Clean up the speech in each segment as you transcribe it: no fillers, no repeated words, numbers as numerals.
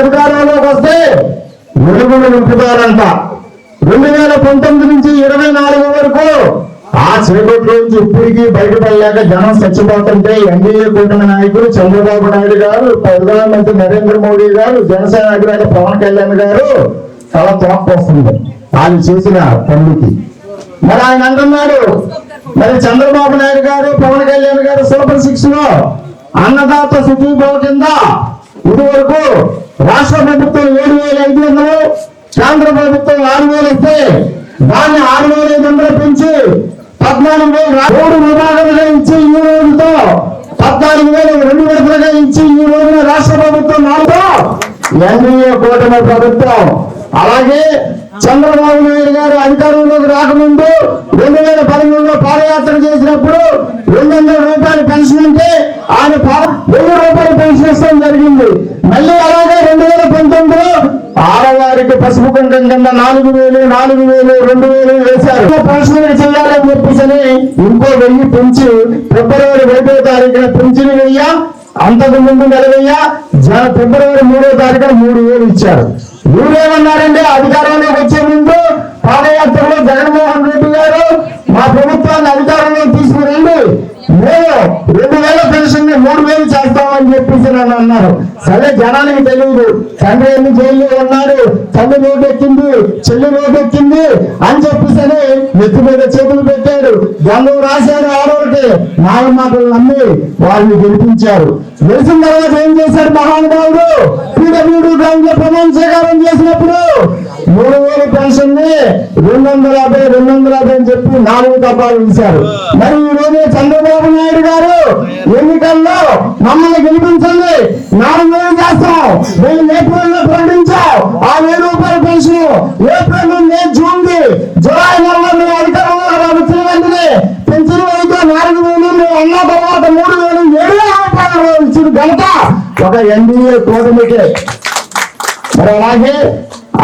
అధికారంలోకి వస్తే వెలుగులు నింపుతారంట. 2019 నుంచి 24 వరకు ఆ చీకట్లోంచి ఇప్పటికీ బయటపడలేక జనం చచ్చిపోతుంటే ఎన్డీఏ కూటమి నాయకులు చంద్రబాబు నాయుడు గారు, ప్రధానమంత్రి నరేంద్ర మోడీ గారు, జనసేన అధినేత పవన్ కళ్యాణ్ గారు చాలా తోక్కొస్తుంది వాళ్ళు చేసిన పనులకి. మరి ఆయన అంటున్నాడు, మరి చంద్రబాబు నాయుడు గారు, పవన్ కళ్యాణ్ గారు సూపర్ 6 లో అన్నదాత సుఖీభవ కింద ఇది వరకు రాష్ట్ర ప్రభుత్వం 7,500, కేంద్ర ప్రభుత్వం 6,000 ఇస్తే దాన్ని 6,500 పెంచి 14,000 3 విభాగాలుగా ఇచ్చి ఈ రోజుతో 14,002 విడతలుగా ఇచ్చి ఈ రోజున రాష్ట్ర ప్రభుత్వం 4 ఎన్డీఏ కూటమి ప్రభుత్వం. అలాగే చంద్రబాబు నాయుడు గారు అధికారంలోకి రాకముందు 2013లో పాదయాత్ర చేసినప్పుడు 200 రూపాయల పెన్షన్ ఉంటే ఆయన 1000 రూపాయల పెన్షన్ ఇస్తాం జరిగింది. మళ్ళీ అలాగే 2019లో ఆడవారికి పసుపు కుంకం కింద 4,000, 4,000, 2,000 వేశారు. పెన్షన్ చేయాలని చెప్పేసి ఇంకో 1000 పెంచి ఫిబ్రవరి 1వ తారీఖున పెన్షన్ 1000, అంతకు ముందు నెల 1000, ఫిబ్రవరి 3వ తారీఖున 3,000 ఇచ్చారు. వీరేమన్నారంటే అధికారంలోకి వచ్చే ముందు పాదయాత్రలో జగన్మోహన్ రెడ్డి గారు మా ప్రభుత్వాన్ని అధికారంలోకి తీసుకురండి, మేము 2,000 పెన్షన్ 3,000 చేస్తామని చెప్పేసి నన్ను అన్నారు. సరే జనానికి తెలియదు, తండ్రి ఎన్ని జైల్లో ఉన్నారు, తల్లి రోడ్డు ఎక్కింది, చెల్లి రోడ్డు ఎక్కింది అని చెప్పేసి నెత్తి మీద చేతులు పెట్టారు, గంధం రాశారు ఆడవాళ్ళకి. నాలుగు మాటలు నమ్మి వాళ్ళని గెలిపించారు. గెలిచిన తర్వాత ఏం చేశారు మహానుభావుడు? పీడబ్ల్యూడీ గ్రౌండ్ లో ప్రమాణ స్వీకారం చేసినప్పుడు 3,000 పెన్షన్ ని 250, 250 అని చెప్పి 4 దఫాలు ఇచ్చారు. మరి ఈ రోజు చంద్రబాబు నాయుడు గారు ఎన్నికల్లో మమ్మల్ని గెలిపించండి, 4,000 చేస్తాం, మేము ఏప్రిల్లో ప్రకటించాం ఆ 1,000 రూపాయల పెన్షన్. ఏప్రిల్ నుండి జూలై నెలలో మేము అధికారంలో వచ్చిన వెంటనే పెన్షన్ అయితే 4,000, మేము అన్న తర్వాత 3,000, 7,000 రూపాయలు ఇచ్చిన ఘనత ఒక ఎన్డీఏ కూటమికే. మరి అలాగే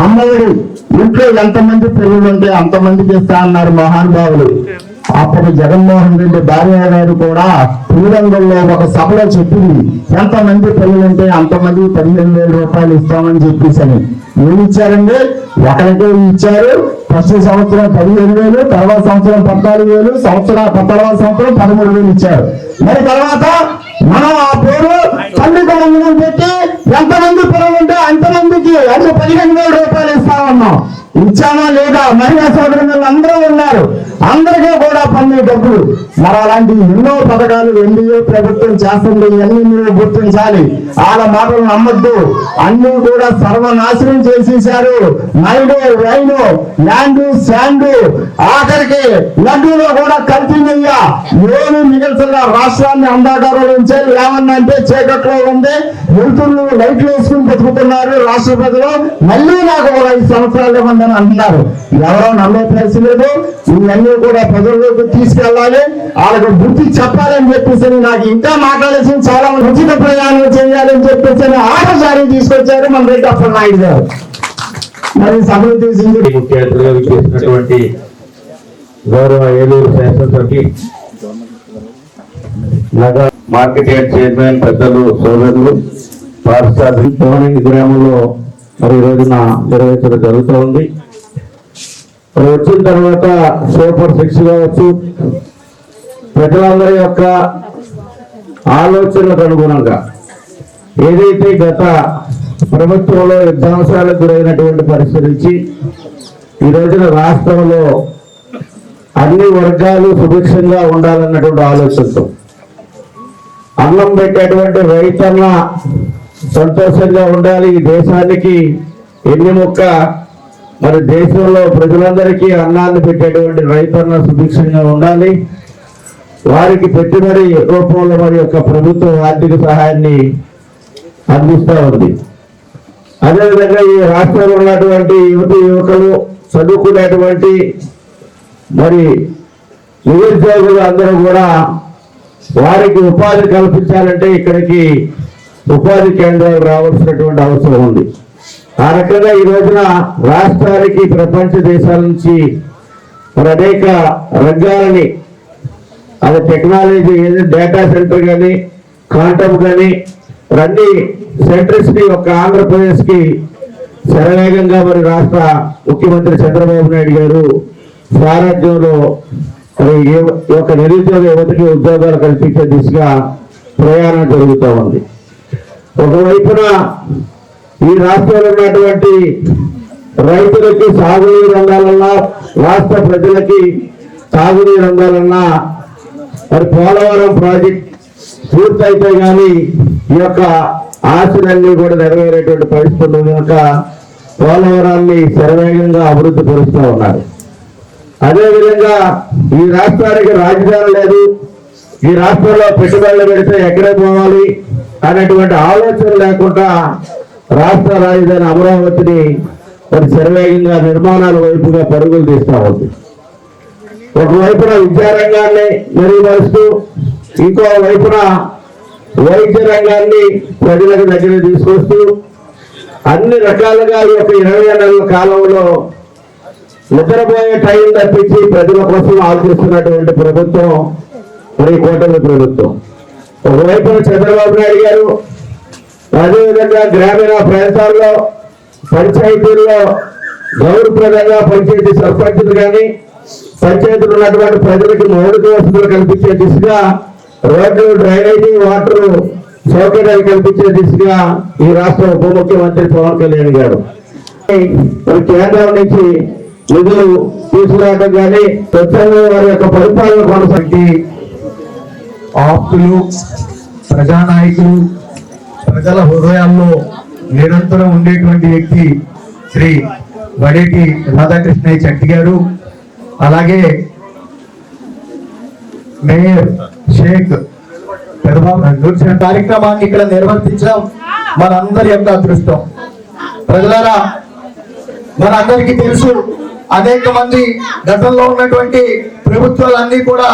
అమ్మఒడి ఇంట్లో ఎంతమంది పిల్లలు ఉంటే అంతమందికి ఇస్తా అన్నారు మహానుభావులు. అప్పుడు జగన్మోహన్ రెడ్డి భార్య గారు కూడా శ్రీరంగంలో ఒక సభలో చెప్పింది, ఎంతమంది పిల్లలు ఉంటే అంతమంది 15,000 రూపాయలు ఇస్తామని చెప్పేసి. ఏమి ఇచ్చారండి? ఒకరికే ఇచ్చారు. ఫస్ట్ సంవత్సరం 15,000, తర్వాత సంవత్సరం 14,000, తర్వాత సంవత్సరం 13,000 ఇచ్చారు. మరి తర్వాత మనం ఆ పేరు తల్లి కొనందనం పెట్టి ఎంతమంది పిల్లలు ఉంటే అంతమందికి అది 15,000 రూపాయలు ఇస్తామన్నాం. ఇచ్చామా లేదా? మహిళా సోదరులు అందరూ ఉన్నారు, అందరికీ కూడా పన్ను డబ్బులు. మరి అలాంటి ఎన్నో పథకాలు ఎన్డీఏ ప్రభుత్వం చేస్తుంది. ఇవన్నీ మీరు గుర్తించాలి. వాళ్ళ మాటలు నమ్మద్దు. అన్ని కూడా సర్వనాశనం చేసేశారు. మైడు, వైను, ల్యాండ్, శాండ్, ఆఖరికి లడ్డూలో కూడా కల్తీ నెయ్య ఏమి మిగిల్చిన రాష్ట్రాన్ని అంధాకారంలో ఉంచారు. ఏమన్నా అంటే చీకట్లో ఉంది, వెలుతుర్లు లైట్లు వేసుకుని బతుకుతున్నారు రాష్ట్ర ప్రజలు. మళ్ళీ నాకు 5 సంవత్సరాలు ఇవ్వండి అని అంటున్నారు. ఎవరో నమ్మే పరిస్థితి లేదు. ఇవన్నీ కూడా ప్రజల్లోకి తీసుకెళ్ళాలి, వాళ్ళకు బుద్ధి చెప్పాలని చెప్పేసి నాకు ఇంకా మాట్లాడేసి చాలా ఉచిత ప్రయాణం చేయాలని చెప్పేసి ఆటసారి తీసుకొచ్చారు మన రెడ్డి అప్పలనాయుడు గారు. మరి సభలు తీసింది ముఖ్య అతిథిగా విచ్చేసినటువంటి గౌరవ ఏలూరు శాసనసభ్యులు నగర మార్కెట్ యార్డ్ చైర్మన్ పెద్దలు సోదరులు పారిశ్రామిక భవని గ్రామంలో మరి ఈ రోజున నిర్వహించడం జరుగుతూ ఉంది. మరి వచ్చిన తర్వాత సూపర్ 6 కావచ్చు, ప్రజలందరి యొక్క ఆలోచనలకు అనుగుణంగా ఏదైతే గత ప్రభుత్వంలో యుద్ధాంశాలకు గురైనటువంటి పరిస్థితి నుంచి ఈ రోజున రాష్ట్రంలో అన్ని వర్గాలు సుభిక్షంగా ఉండాలన్నటువంటి ఆలోచనతో అన్నం పెట్టేటువంటి రైతన్న సంతోషంగా ఉండాలి, ఈ దేశానికి ఎన్ని మొక్క మరి దేశంలో ప్రజలందరికీ అన్నాన్ని పెట్టేటువంటి రైతన్న సుభిక్షంగా ఉండాలి, వారికి పెట్టుబడి రూపంలో మరి యొక్క ప్రభుత్వం ఆర్థిక సహాయాన్ని అందిస్తూ ఉంది. అదేవిధంగా ఈ రాష్ట్రంలో ఉన్నటువంటి యువకులు చదువుకునేటువంటి మరి నిరుద్యోగులు అందరూ కూడా వారికి ఉపాధి కల్పించాలంటే ఇక్కడికి ఉపాధి కేంద్రాలు రావాల్సినటువంటి అవసరం ఉంది. ఆ రకంగా ఈ రోజున రాష్ట్రానికి ప్రపంచ దేశాల నుంచి మరి అనేక రంగాలని, అది టెక్నాలజీ, డేటా సెంటర్ కానీ, క్వాంటమ్ కానీ, అన్ని సెంటర్స్ ని ఒక ఆంధ్రప్రదేశ్ కి శరవేగంగా మరి రాష్ట్ర ముఖ్యమంత్రి చంద్రబాబు నాయుడు గారు సారథ్యంలో ఒక నిరుద్యోగ యువతకి ఉద్యోగాలు కల్పించే దిశగా ప్రయాణం జరుగుతూ ఉంది. ఒకవైపున ఈ రాష్ట్రంలో ఉన్నటువంటి రైతులకి సాగునీరు రంగాలన్నా, రాష్ట్ర ప్రజలకి సాగునీరు రంగాలన్నా మరి పోలవరం ప్రాజెక్ట్ పూర్తయితే కానీ ఈ యొక్క ఆశలన్నీ కూడా నెరవేరేటువంటి పరిస్థితులు కనుక పోలవరాన్ని శరవేగంగా అభివృద్ధి పరుస్తూ ఉన్నారు. అదేవిధంగా ఈ రాష్ట్రానికి రాజధాని లేదు, ఈ రాష్ట్రంలో పెట్టుబడులు పెడితే ఎక్కడే పోవాలి అనేటువంటి ఆలోచన లేకుండా రాష్ట్ర రాజధాని అమరావతిని మరి శరవేగంగా నిర్మాణాల వైపుగా పరుగులు తీస్తూ ఉంది. ఒకవైపున విద్యారంగాన్ని మెరుగుపరుస్తూ, ఇంకో వైపున వైద్య రంగాన్ని ప్రజలకు దగ్గర తీసుకొస్తూ అన్ని రకాలుగా ఈ యొక్క 20 నెలల కాలంలో నిద్రపోయే టైం తప్పించి ప్రజల కోసం ఆలోచిస్తున్నటువంటి ప్రభుత్వం మరి కూటమి ప్రభుత్వం. ఒకవైపున చంద్రబాబు నాయుడు గారు అదేవిధంగా గ్రామీణ ప్రాంతాల్లో పంచాయతీల్లో గౌరవప్రదంగా పంచాయతీ సర్పంచులు కానీ, పంచాయతీలు ఉన్నటువంటి ప్రజలకు మౌలిక వసతులు కల్పించే దిశగా, రోడ్లు, డ్రైనేజీ, వాటర్ సౌకర్యాలు కల్పించే దిశగా ఈ రాష్ట్ర ఉప ముఖ్యమంత్రి పవన్ కళ్యాణ్ గారు మరి కేంద్రం నుంచి నిధులు తీసుకురావడం కానీ, స్వచ్ఛంగా వారి యొక్క పరిపాలన కొనసాగి ఆప్తులు, ప్రజానాయకులు, ప్రజల హృదయాల్లో నిరంతరం ఉండేటువంటి వ్యక్తి శ్రీ వడేటి రాధాకృష్ణయ్య చెట్టి గారు, అలాగే మేయర్ షేక్ పెదబాబు కార్యక్రమాన్ని ఇక్కడ నిర్వర్తించడం మనందరి యొక్క అదృష్టం. ప్రజలారా, మనందరికీ తెలుసు, అనేక మంది గతంలో ఉన్నటువంటి ప్రభుత్వాలన్నీ కూడా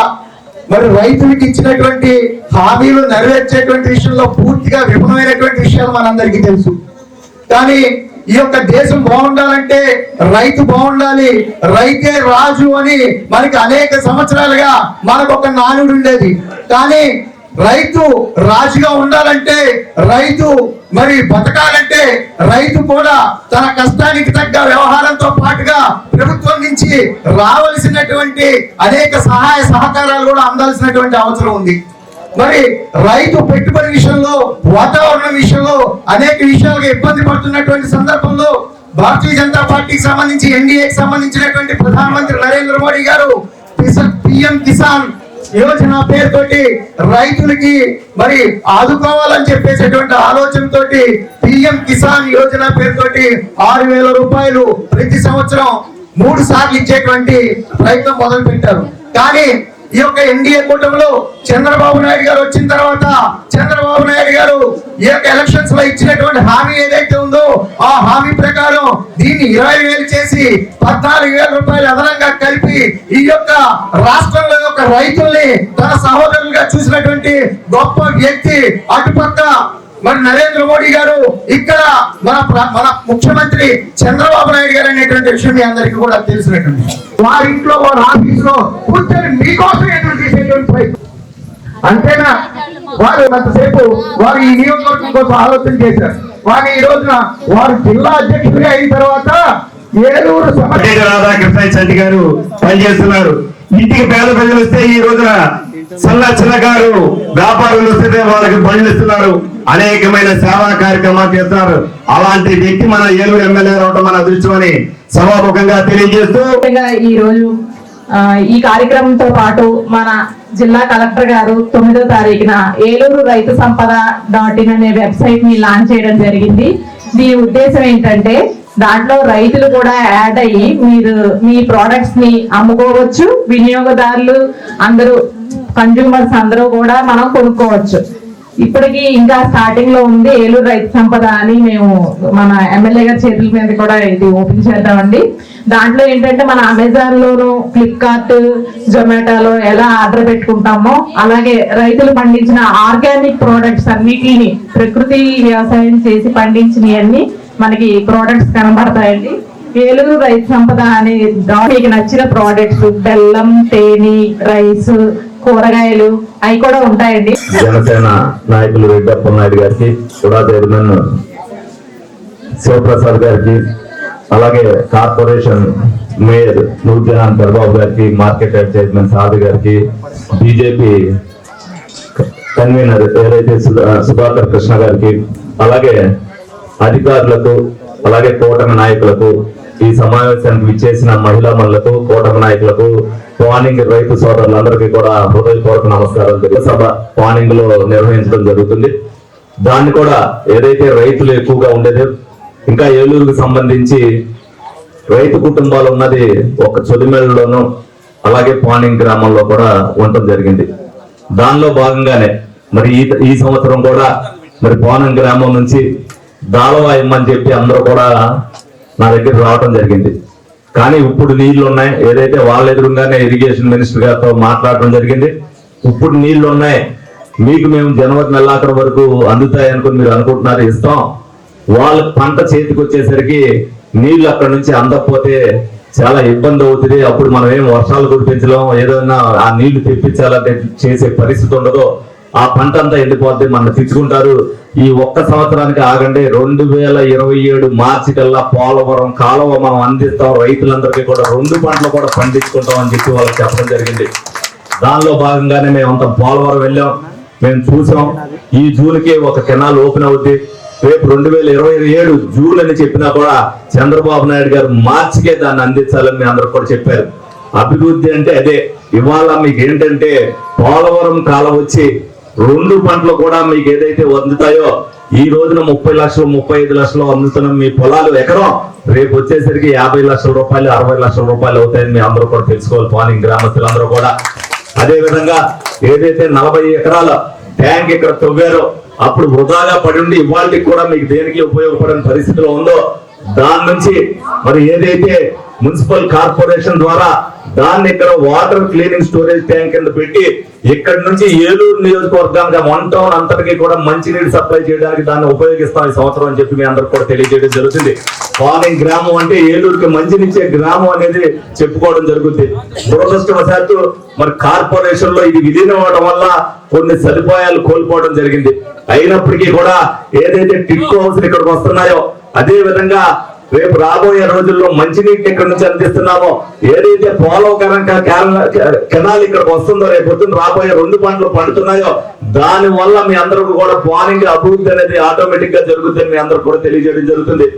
మరి రైతులకు ఇచ్చినటువంటి హామీలు నెరవేర్చేటువంటి విషయంలో పూర్తిగా విఫలమైనటువంటి విషయాలు మనందరికీ తెలుసు. కానీ ఈ యొక్క దేశం బాగుండాలంటే రైతు బాగుండాలి, రైతే రాజు అని మనకి అనేక సంవత్సరాలుగా మనకు ఒక నానుడు ఉండేది. కానీ రైతు రాజుగా ఉండాలంటే, రైతు మరి బతకాలంటే రైతు కూడా తన కష్టానికి తగ్గ వ్యవహారంతో పాటుగా ప్రభుత్వం నుంచి రావాల్సినటువంటి అనేక సహాయ సహకారాలు కూడా అందాల్సినటువంటి అవసరం ఉంది. మరి రైతు పెట్టుబడి విషయంలో, వాతావరణం విషయంలో అనేక విషయాలుగా ఇబ్బంది పడుతున్నటువంటి సందర్భంలో భారతీయ జనతా పార్టీకి సంబంధించి, ఎన్డీఏకి సంబంధించినటువంటి ప్రధానమంత్రి నరేంద్ర మోడీ గారు పిఎం కిసాన్ యోజన పేరుతోటి రైతులకి మరి ఆదుకోవాలని చెప్పేసేటువంటి ఆలోచనతోటి పిఎం కిసాన్ యోజన పేరుతోటి 6,000 రూపాయలు ప్రతి సంవత్సరం 3 సార్లు ఇచ్చేటువంటి ప్రయత్నం మొదలు పెట్టారు. కానీ ఈ యొక్క ఎన్డీఏ కూటమిలో చంద్రబాబు నాయుడు గారు వచ్చిన తర్వాత చంద్రబాబు నాయుడు గారు ఈ యొక్క ఎలక్షన్స్ లో ఇచ్చినటువంటి హామీ ఏదైతే ఉందో ఆ హామీ ప్రకారం దీన్ని 20,000 చేసి 14,000 రూపాయలు అదనంగా కలిపి ఈ యొక్క రాష్ట్రంలో యొక్క రైతుల్ని తన సహోదరులుగా చూసినటువంటి గొప్ప వ్యక్తి. అటుపక్క మరి నరేంద్ర మోడీ గారు, ఇక్కడ మన ముఖ్యమంత్రి చంద్రబాబు నాయుడు గారు అనేటువంటి విషయం మీ అందరికీ కూడా తెలిసినటువంటి వారి ఇంట్లో వారి ఆఫీస్ లో కూర్చొని మీకోసం ఎదురు చేసేటువంటి ప్రయత్నం. అంతేనా? వారు అంతసేపు వారు ఈ నియోజకవర్గం కోసం ఆలోచన చేశారు. వారు ఈ రోజున వారు జిల్లా అధ్యక్షుడిగా అయిన తర్వాత ఏలూరు రాధాకృష్ణ గారు పనిచేస్తున్నారు. ఇంటికి పేద ప్రజలు వస్తే ఈ రోజున సల్ల గారు వ్యాపారులు వస్తే వాళ్ళకి పనులు ఇస్తున్నారు. అనేకమైన సేవా కార్యక్రమాలు చేస్తున్నారు. అలాంటి వ్యక్తి మన ఏలూరు ఎమ్మెల్యే రావడం మన అదృష్టమని సభాముఖంగా తెలియజేస్తూ ఈ రోజు ఈ కార్యక్రమంతో పాటు మన జిల్లా కలెక్టర్ గారు 9వ తారీఖున ఏలూరు రైతు సంపద .in అనే వెబ్సైట్ ని లాంచ్ చేయడం జరిగింది. దీని ఉద్దేశం ఏంటంటే దాంట్లో రైతులు కూడా యాడ్ అయ్యి మీరు మీ ప్రోడక్ట్స్ ని అమ్ముకోవచ్చు. వినియోగదారులు అందరూ, కన్జ్యూమర్స్ అందరూ కూడా మనం కొనుక్కోవచ్చు. ఇప్పటికి ఇంకా స్టార్టింగ్ లో ఉంది ఏలూరు రైతు సంపద అని మేము మన ఎమ్మెల్యే గారి చేతుల మీద కూడా ఇది ఓపెన్ చేద్దామండి. దాంట్లో ఏంటంటే మన అమెజాన్ లోను, ఫ్లిప్కార్ట్, జొమాటోలో ఎలా ఆర్డర్ పెట్టుకుంటామో అలాగే రైతులు పండించిన ఆర్గానిక్ ప్రోడక్ట్స్ అన్నిటిని, ప్రకృతి వ్యవసాయం చేసి పండించినవన్నీ మనకి ప్రోడక్ట్స్ కనబడతాయండి. ఏలూరు రైతు సంపద అనే మీకు నచ్చిన ప్రోడక్ట్స్ బెల్లం, తేనె, రైస్, కూరగాయలు అవి కూడా ఉంటాయండి. జనసేన నాయకులు రెడ్డప్ప నాయుడు గారికి, కూడా చైర్మన్ శివప్రసాద్ గారికి, అలాగే కార్పొరేషన్ మేయర్ నూర్జహాన్ పెదబాబు గారికి, మార్కెట్ యార్డ్ చైర్మన్ సాది గారికి, బీజేపీ కన్వీనర్ ఏదైతే సుధాకర్ కృష్ణ గారికి, అలాగే అధికారులకు, అలాగే కూటమి నాయకులకు, ఈ సమావేశానికి విచ్చేసిన మహిళా మనులకు, కూటమి నాయకులకు, పానింగ్ రైతు సోదరులందరికీ కూడా హృదయపూర్వక నమస్కారాలు. సభ పానింగ్ లో నిర్వహించడం జరుగుతుంది. దాన్ని కూడా ఏదైతే రైతులు ఎక్కువగా ఉండేది, ఇంకా ఏలూరుకు సంబంధించి రైతు కుటుంబాలు ఉన్నది ఒక చొలిమేళలోను, అలాగే పానింగ్ గ్రామంలో కూడా ఉండటం జరిగింది. దానిలో భాగంగానే మరి ఈ సంవత్సరం కూడా మరి పానింగ్ గ్రామం నుంచి దాళవా ఇమ్మని చెప్పి అందరూ కూడా నా దగ్గర రావడం జరిగింది. కానీ ఇప్పుడు నీళ్లు ఉన్నాయి, ఏదైతే వాళ్ళ ఎదురుగానే ఇరిగేషన్ మినిస్టర్ గారితో మాట్లాడడం జరిగింది. ఇప్పుడు నీళ్లు ఉన్నాయి, మీకు మేము జనవరి నెలాఖరు వరకు అందుతాయి అనుకుని మీరు అనుకుంటున్నారు, ఇస్తాం. వాళ్ళ పంట చేతికి వచ్చేసరికి నీళ్లు అక్కడ నుంచి అందకపోతే చాలా ఇబ్బంది అవుతుంది. అప్పుడు మనం ఏం వర్షాలు కురిపించలేం, ఏదైనా ఆ నీళ్లు తెప్పించాలంటే చేసే పరిస్థితి ఉండదు. ఆ పంట అంతా ఎండిపోద్ది, మన తెచ్చుకుంటారు. ఈ ఒక్క సంవత్సరానికి ఆగండి, 2027 మార్చి కల్లా పోలవరం కాలువ మనం అందిస్తాం, రైతులందరికీ కూడా 2 పంటలు కూడా పండించుకుంటాం అని చెప్పి వాళ్ళకి చెప్పడం జరిగింది. దానిలో భాగంగానే మేము అంత పోలవరం వెళ్ళాం, మేము చూసాం. ఈ జూన్కి ఒక కెనాల్ ఓపెన్ అవుద్ది. రేపు 2027 జూన్ అని చెప్పినా కూడా చంద్రబాబు నాయుడు గారు మార్చికే దాన్ని అందించాలని మీ అందరూ కూడా చెప్పారు. అభివృద్ధి అంటే అదే. ఇవాళ మీకు ఏంటంటే పోలవరం కాలం వచ్చి 2 పంటలు కూడా మీకు ఏదైతే అందుతాయో, ఈ రోజున 30 లక్షలు 35 లక్షలు అందుతున్న మీ పొలాలు ఎకరం రేపు వచ్చేసరికి 50 లక్షల రూపాయలు 60 లక్షల రూపాయలు అవుతాయని మీ అందరూ కూడా తెలుసుకోవాలి, పానింగ్ గ్రామస్తులందరూ కూడా. అదే విధంగా ఏదైతే 40 ఎకరాల ట్యాంక్ ఇక్కడ తవ్వారో అప్పుడు వృధాగా పడి ఉండి ఇవాళకి కూడా మీకు దేనికి ఉపయోగపడని పరిస్థితిలో ఉందో, దాని నుంచి మరి ఏదైతే మున్సిపల్ కార్పొరేషన్ ద్వారా దాన్ని ఇక్కడ వాటర్ క్లీనింగ్ స్టోరేజ్ ట్యాంక్ కింద పెట్టి ఇక్కడ నుంచి ఏలూరు నియోజకవర్గానికి 1 టౌన్ అంతటికి కూడా మంచినీరు సప్లై చేయడానికి దాన్ని ఉపయోగిస్తాం ఈ సంవత్సరం అని చెప్పి మీ అందరికి కూడా తెలియజేయడం జరుగుతుంది. పానింగ్ గ్రామం అంటే ఏలూరుకి మంచినిచ్చే గ్రామం అనేది చెప్పుకోవడం జరుగుతుంది. దురదృష్టవశాత్తు మరి కార్పొరేషన్ లో ఇది విలీనం అవడం వల్ల కొన్ని సదుపాయాలు కోల్పోవడం జరిగింది. అయినప్పటికీ కూడా ఏదైతే టిక్కో హౌస్ ఇక్కడికి వస్తున్నాయో, అదే విధంగా రేపు రాబోయే రోజుల్లో మంచినీటిని ఇక్కడ నుంచి అందిస్తున్నామో, ఏదైతే పోలవరం కెనాల్ ఇక్కడికి వస్తుందో, రేపు పొద్దున్న రాబోయే 2 పంటలు పండుతున్నాయో, దాని వల్ల మీ అందరికీ కూడా పానింగ్ అభివృద్ధి అనేది ఆటోమేటిక్ గా జరుగుతుందని మీ అందరికి కూడా తెలియజేయడం జరుగుతుంది.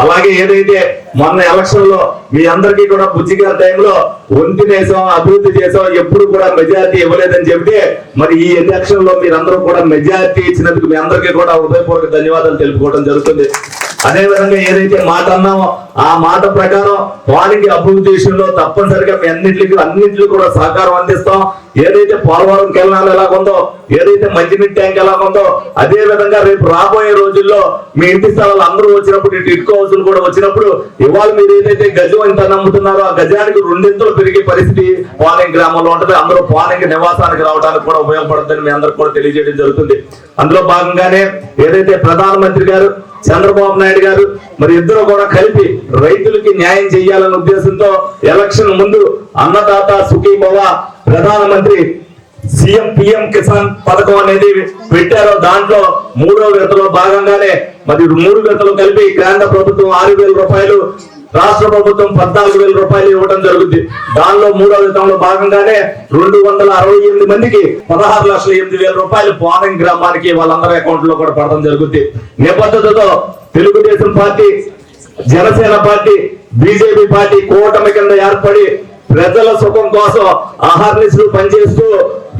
అలాగే ఏదైతే మొన్న ఎలక్షన్ లో మీ అందరికీ కూడా బుజ్జిగారి టైంలో ఒంటినేసాం, అభివృద్ధి చేసాం, ఎప్పుడు కూడా మెజారిటీ ఇవ్వలేదని చెబితే మరి ఈ ఎలక్షన్ లో మీరందరూ కూడా మెజారిటీ ఇచ్చినందుకు మీ అందరికీ కూడా హృదయపూర్వక ధన్యవాదాలు తెలుపుకోవడం జరుగుతుంది. అదే విధంగా ఏదైతే మాట అన్నామో ఆ మాట ప్రకారం వానికి అభివృద్ధి విషయంలో తప్పనిసరిగా మీ అన్నింటికి కూడా సహకారం అందిస్తాం. ఏదైతే పోలవరం కెనాల్ ఎలాగుందో, ఏదైతే మంచినీటి ట్యాంక్ ఎలాగుందో, అదే విధంగా రేపు రాబోయే రోజుల్లో మీ ఇంటి స్థలాలు అందరూ వచ్చినప్పుడు ఇటు ఇటుక హౌసులు కూడా వచ్చినప్పుడు ఇవాళ మీరు ఏదైతే గజం ఎంత నమ్ముతున్నారో ఆ గజానికి రెండింతలు పెరిగే పరిస్థితి పాలింగ్ గ్రామంలో ఉంటుంది. అందరూ పాలింగ్ నివాసానికి రావడానికి కూడా ఉపయోగపడుతుందని మీ అందరికి కూడా తెలియజేయడం జరుగుతుంది. అందులో భాగంగానే ఏదైతే ప్రధానమంత్రి గారు చంద్రబాబు నాయుడు గారు మరి ఇద్దరు కూడా కలిపి రైతులకి న్యాయం చేయాలనే ఉద్దేశంతో ఎలక్షన్ ముందు అన్నదాత సుఖీభవ ప్రధానమంత్రి సీఎం పిఎం కిసాన్ పథకం అనేది పెట్టారో దాంట్లో 3వ విడతలో భాగంగానే మరి 3 విడతలు కలిపి కేంద్ర ప్రభుత్వం 6,000 రూపాయలు, రాష్ట్ర ప్రభుత్వం 14,000 రూపాయలు ఇవ్వడం జరుగుతుంది. దానిలో 3వ విడతలో భాగంగానే 268 మందికి 16,08,000 రూపాయలు పాలింగ్ గ్రామానికి వాళ్ళందరి అకౌంట్ లో కూడా పడడం జరుగుతుంది. నిబద్ధతతో Telugu Desam party, Janasena party, BJP party కూటమి కింద ఏర్పడి ప్రజల సుఖం కోసం అహర్నిశలు పనిచేస్తూ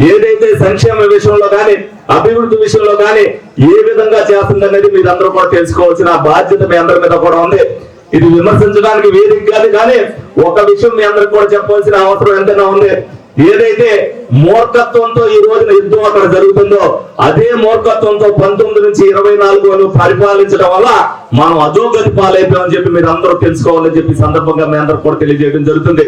ఏదైతే సంక్షేమ విషయంలో కానీ అభివృద్ధి విషయంలో కానీ ఏ విధంగా చేస్తుందనేది మీరందరూ కూడా తెలుసుకోవాల్సిన బాధ్యత మీ అందరి మీద కూడా ఉంది. ఇది విమర్శించడానికి వేదిక కాదు, కానీ ఒక విషయం మీ అందరికి కూడా చెప్పాల్సిన అవసరం ఎంతైనా ఉంది. ఏదైతే మూర్ఖత్వంతో ఈ రోజున యుద్ధం అక్కడ జరుగుతుందో అదే మూర్ఖత్వంతో 19 నుంచి 24 పరిపాలించడం వల్ల మనం అధోగతి పాలైపోయామని చెప్పి మీరు అందరూ తెలుసుకోవాలని చెప్పి సందర్భంగా మీ అందరూ కూడా తెలియజేయడం జరుగుతుంది.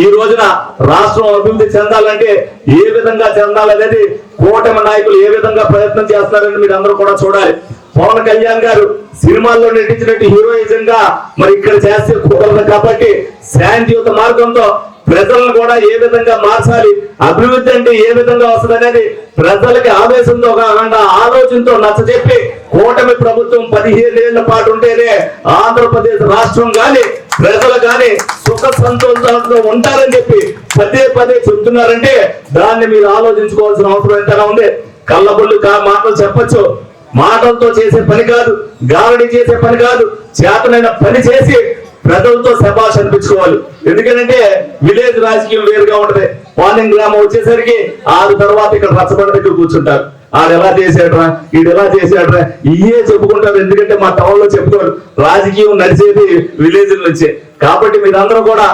ఈ రోజున రాష్ట్రం అభివృద్ధి చెందాలంటే ఏ విధంగా చెందాలనేది కూటమి నాయకులు ఏ విధంగా ప్రయత్నం చేస్తారని మీరు అందరూ కూడా చూడాలి. పవన్ కళ్యాణ్ గారు సినిమాల్లో నటించినట్టు హీరోయిజం గా మరి ఇక్కడ చేస్తే కుదరదు కాబట్టి శాంతియుత మార్గంతో ప్రజలను కూడా ఏ విధంగా మార్చాలి, అభివృద్ధి అంటే ఏ విధంగా వస్తుంది అనేది ప్రజలకి ఆవేశంతో కాకుండా ఆలోచనతో నచ్చజెప్పి కూటమి ప్రభుత్వం 15 ఏళ్ల పాటు ఉంటేనే ఆంధ్రప్రదేశ్ రాష్ట్రం గాని ప్రజలు గాని సుఖ సంతోషాలతో ఉంటారని చెప్పి పదే చెప్తున్నారంటే దాన్ని మీరు ఆలోచించుకోవాల్సిన అవసరం ఎంతగా ఉంది. కళ్ళబొల్లు మాటలు చెప్పచ్చు, మాటలతో చేసే పని కాదు, గారడి చేసే పని కాదు, చేతనైన పని చేసి ప్రజలతో శభాష్ అనిపించుకోవాలి. ఎందుకంటే విలేజ్ రాజకీయం వేరుగా ఉంటది. పాలింగ్ గ్రామం వచ్చేసరికి 6 తర్వాత ఇక్కడ రచ్చబండ దగ్గర కూర్చుంటారు. ఆడు ఎలా చేసాడ్రా, ఈడు ఎలా చేసాడ్రా ఇయే చెప్పుకుంటారు. ఎందుకంటే మా టౌన్ లో చెప్పుకోరు, రాజకీయం నడిచేది విలేజ్ నుంచే. కాబట్టి మీరందరూ కూడా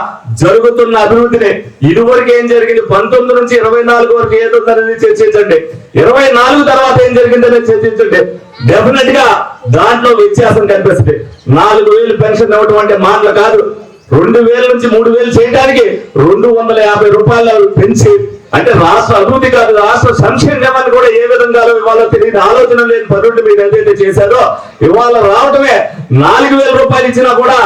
జరుగుతున్న అభివృద్ధిని ఇదివరకు ఏం జరిగింది 19 నుంచి 24 వరకు ఏదైందనేది చర్చించండి. 24 తర్వాత ఏం జరిగిందనేది చర్చించండి. డెఫినెట్ గా దాంట్లో వ్యత్యాసం కనిపిస్తుంది. 4,000 పెన్షన్ ఇవ్వడం అంటే మాటలు కాదు. 2,000 నుంచి 3,000 చేయడానికి 250 రూపాయలు పెంచి అంటే రాష్ట్ర అభివృద్ధి కాదు, రాష్ట్ర సంక్షేమాన్ని కూడా ఏ విధంగా ఇవాళ తెలియని ఆలోచన లేని పనులు మీరు ఏదైతే చేశారో ఇవాళ రావటమే 4,000 రూపాయలు ఇచ్చినా కూడా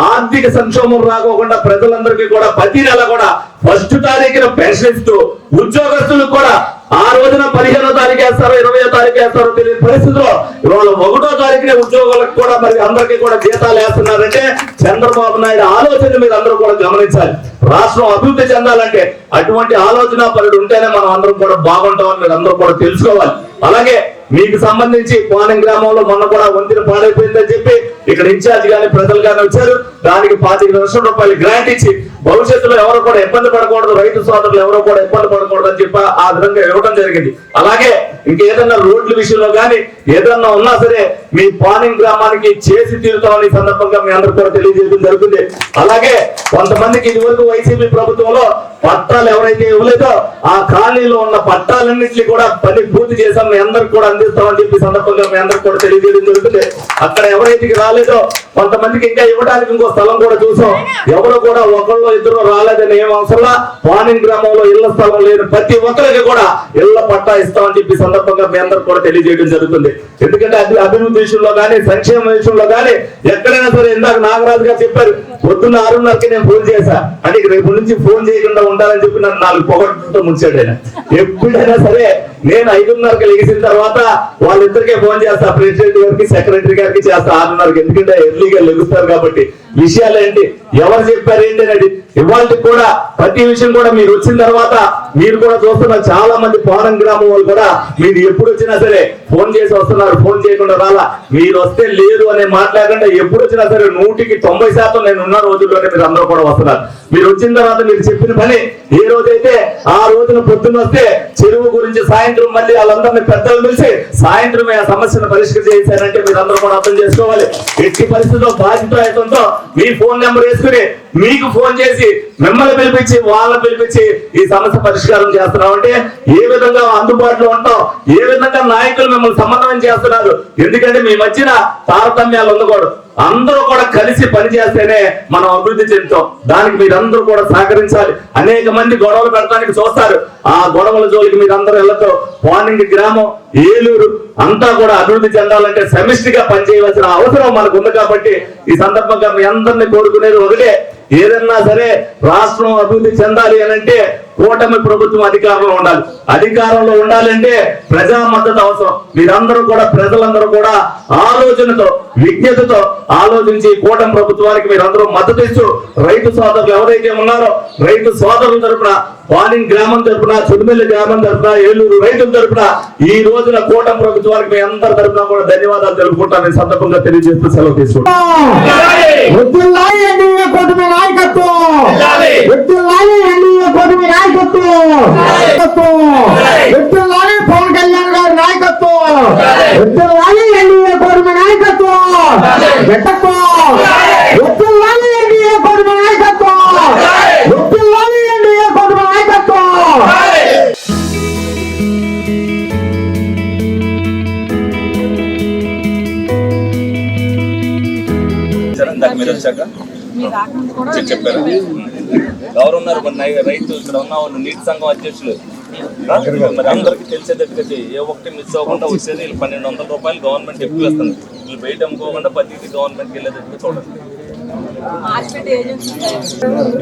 ఆర్థిక సంక్షోభం రాకోకుండా ప్రజలందరికీ కూడా ప్రతి నెల కూడా 1వ తారీఖున పెన్షన్ ఇస్తూ ఉద్యోగస్తులకు కూడా ఆ రోజున 15వ తారీఖు వేస్తారో 20వ తారీఖు వేస్తారో తెలియని పరిస్థితిలో ఇవాళ 1వ తారీఖునే ఉద్యోగులకు కూడా మరి అందరికీ కూడా జీతాలు వేస్తున్నారంటే చంద్రబాబు నాయుడు ఆలోచన మీరు అందరూ కూడా గమనించాలి. రాష్ట్రం అభివృద్ధి చెందాలంటే అటువంటి ఆలోచన పరుడు ఉంటేనే మనం అందరం కూడా బాగుంటామని మీరు అందరూ కూడా తెలుసుకోవాలి. అలాగే మీకు సంబంధించి పాలింగ్ గ్రామంలో మొన్న కూడా వంతెన పాడైపోయిందని చెప్పి ఇక్కడ ఇన్ఛార్జ్ గాని ప్రజలు గాని వచ్చారు. దానికి 25 లక్షల రూపాయలు గ్రాంట్ ఇచ్చి భవిష్యత్తులో ఎవరు కూడా ఇబ్బంది పడకూడదు, రైతు సోదరులు ఎవరు కూడా ఇబ్బంది పడకూడదు అని చెప్పి ఆ విధంగా ఇవ్వడం జరిగింది. అలాగే ఇంకేదన్నా రోడ్ల విషయంలో కానీ ఏదన్నా ఉన్నా సరే మీ పాలింగ్ గ్రామానికి చేసి తీరుతామని సందర్భంగా మీ అందరూ కూడా తెలియజేయడం జరుగుతుంది. అలాగే కొంతమందికి ఇదివరకు వైసీపీ ప్రభుత్వంలో పట్టాలు ఎవరైతే ఇవ్వలేదో ఆ ఖాళీలో ఉన్న పట్టాలన్నింటినీ కూడా పని పూర్తి చేసాం, మీ అందరికి కూడా అందిస్తామని చెప్పి సందర్భంగా మీ అందరికి కూడా తెలియజేయడం జరుగుతుంది. అక్కడ ఎవరైతే రాలేదో కొంతమందికి ఇంకా ఇవ్వడానికి ఇంకో స్థలం కూడా చూసాం. ఎవరు కూడా ఒకళ్ళు ఇద్దరు రాలేదని ఏం అవసరంలా పాలింగ్ గ్రామంలో ఇళ్ల స్థలం లేని ప్రతి ఒక్కరికి కూడా ఇళ్ల పట్టా ఇస్తామని చెప్పి సందర్భంగా మీ అందరికి కూడా తెలియజేయడం జరుగుతుంది. ఎందుకంటే అభివృద్ధి విషయంలో కానీ సంక్షేమ విషయంలో కానీ ఎక్కడైనా సరే ఇందాక నాగరాజు గారు చెప్పారు, పొద్దున్న 6:30కి నేను ఫోన్ చేశా అంటే రేపు నుంచి ఫోన్ చేయకుండా ఉండాలని చెప్పి నన్ను 4 పొగట్టుతో ముంచాడు ఆయన. ఎప్పుడైనా సరే నేను 5:30కి లెగిసిన తర్వాత వాళ్ళిద్దరికే ఫోన్ చేస్తా, ప్రెసిడెంట్ గారికి సెక్రటరీ గారికి చేస్తా 6:30కి. ఎందుకంటే ఎర్లీగా లెగుస్తారు కాబట్టి విషయాలు ఏంటి, ఎవరు చెప్పారు ఏంటి అనేది ఇవాళ కూడా ప్రతి విషయం కూడా మీరు వచ్చిన తర్వాత మీరు కూడా చూస్తున్నారు. చాలా మంది పోరం గ్రామం వాళ్ళు కూడా మీరు ఎప్పుడు వచ్చినా సరే ఫోన్ చేసి వస్తున్నారు, ఫోన్ చేయకుండా రాలా. మీరు వస్తే లేరు అనే మాట్లాడకుండా ఎప్పుడు వచ్చినా సరే 100% నేను ఉన్న రోజుల్లోనే మీరు అందరూ కూడా వస్తున్నారు. మీరు వచ్చిన తర్వాత మీరు చెప్పిన పని ఏ రోజైతే ఆ రోజున పొద్దున్న వస్తే చెరువు గురించి సాయంత్రం మళ్ళీ వాళ్ళందరినీ పెద్దలు పిలిచి సాయంత్రం ఆ సమస్యను పరిష్కరించారంటే మీరు అందరూ కూడా అర్థం చేసుకోవాలి. ఎట్టి పరిస్థితుల్లో బాధ్యతతో మీ ఫోన్ నెంబర్ వేసుకుని మీకు ఫోన్ చేసి మిమ్మల్ని పిలిపించి వాళ్ళని పిలిపించి ఈ సమస్య పరిష్కారం చేస్తున్నాం అంటే ఏ విధంగా అందుబాటులో ఉంటాం, ఏ విధంగా నాయకులు మిమ్మల్ని సమన్వయం చేస్తున్నారు. ఎందుకంటే మీ మధ్యన తారతమ్యాలు ఉండకూడదు, అందరూ కూడా కలిసి పనిచేస్తేనే మనం అభివృద్ధి చెందుతాం. దానికి మీరందరూ కూడా సహకరించాలి. అనేక మంది గొడవలు పెట్టడానికి చూస్తారు, ఆ గొడవల జోలికి మీరందరూ వెళ్ళతో పానింగి గ్రామం, ఏలూరు అంతా కూడా అభివృద్ధి చెందాలంటే సమిష్టిగా పనిచేయవలసిన అవసరం మనకు ఉంది. కాబట్టి ఈ సందర్భంగా మీ అందరినీ కోరుకునేది ఒకటే, ఏదన్నా సరే రాష్ట్రం అభివృద్ధి చెందాలి అని అంటే కూటమి ప్రభుత్వం అధికారంలో ఉండాలి. అధికారంలో ఉండాలంటే ప్రజా మద్దతు అవసరం. మీరందరూ కూడా ప్రజలందరూ కూడా ఆలోచనతో విజ్ఞతతో ఆలోచించి కూటమి ప్రభుత్వానికి మీరందరూ మద్దతు ఇస్తూ రైతు సోదరులు ఎవరైతే ఉన్నారో రైతు సోదరుల తరపున, పానింగ్ గ్రామం తరపున, చుడిమిల్లి గ్రామం తరపున, ఏలూరు రైతుల తరపున ఈ రోజున కూటమి ప్రభుత్వానికి మీ అందరి తరపున కూడా ధన్యవాదాలు తెలుపుకుంటాను. ఈ సందర్భంగా తెలియజేస్తూ సెలవు తీసుకుంటాను. పవన్ కళ్యాణ్ గారి నాయకత్వం, ఎన్డీఏ కూటమి నాయకత్వం, ఎన్డీఏ కూటమి నాయకత్వం, ఎన్డీఏ కూటమి నాయకత్వం. మీరు వచ్చాక చెప్పారు ఎవరు ఉన్నారు మరి రైతు ఇక్కడ ఉన్న వాళ్ళు నీటి సంఘం అధ్యక్షులు మరి అందరికి తెలిసేటట్టుగా ఏ ఒక్కటి మిస్ అవ్వకుండా వచ్చేది. వీళ్ళు 1200 రూపాయలు గవర్నమెంట్ ఎక్కువ ఇస్తుంది. వీళ్ళు బయట అమ్ముకోకుండా ప్రతిదీ గవర్నమెంట్కి వెళ్ళేటట్టుగా చూడండి.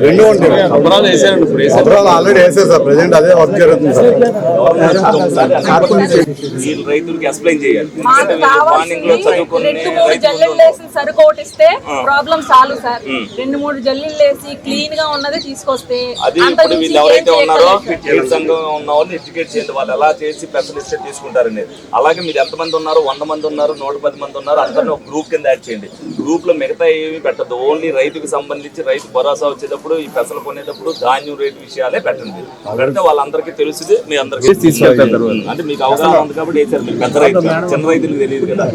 రెండు ఉంటాయి. అబ్రాలు వేసారు, ఇప్పుడు అబ్రాలు ఆల్రెడీ వేసారు సార్. ప్రెసెంట్ అదే వర్క్ జరుగుతుంది సార్. వీళ్ళు రైతులకి ఎక్స్ప్లెయిన్ చేయాలి. సరుకు ఒకటి ఇస్తే ప్రాబ్లం సాల్వ్ సార్. 2-3 జల్లీలు వేసి క్లీన్ గా ఉన్నది తీసుకొస్తే అది ఇప్పుడు వీళ్ళు ఎవరైతే ఉన్నారో సంఘంగా ఉన్న వాళ్ళు ఎడ్యుకేట్ చేయండి. వాళ్ళు ఎలా చేసి పెద్దలు ఇస్తే తీసుకుంటారని. అలాగే మీరు ఎంతమంది ఉన్నారు, 100 మంది ఉన్నారు, 110 మంది ఉన్నారు, అందరినీ ఒక గ్రూప్ కింద యాడ్ చేయండి. గ్రూప్ లో మిగతా ఏమి పెట్టద్దు. ఓన్లీ రైతుకి సంబంధించి రైతు భరోసా వచ్చేటప్పుడు ఈ పెసలు కొనేటప్పుడు ధాన్యం రేటు విషయాలే పెట్టండి. పెడితే వాళ్ళందరికీ తెలుసుది, మీ అందరికీ తీసుకెళ్తారు. అంటే మీకు అవగాహన ఉంది కాబట్టి వేసారు. మీరు పెద్ద రైతు, చిన్న రైతులకు తెలియదు కదా.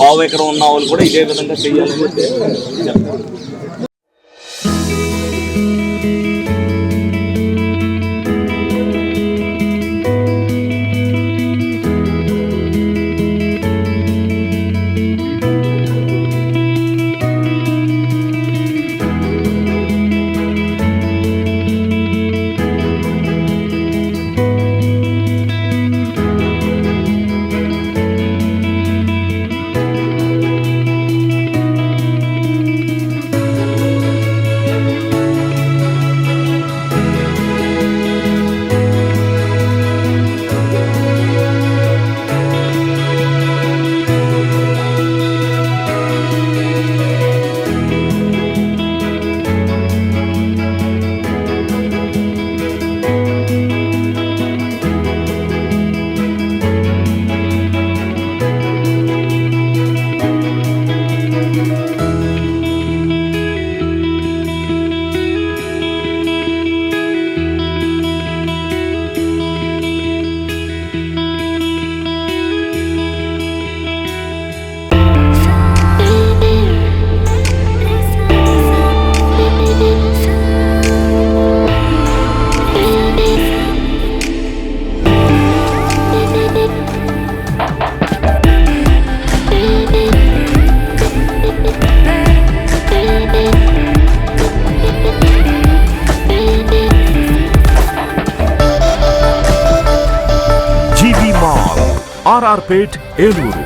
పావు ఎకరం ఉన్న వాళ్ళు కూడా ఇదే విధంగా చెయ్యాలని చెప్తారు. RR Pet, Eluru.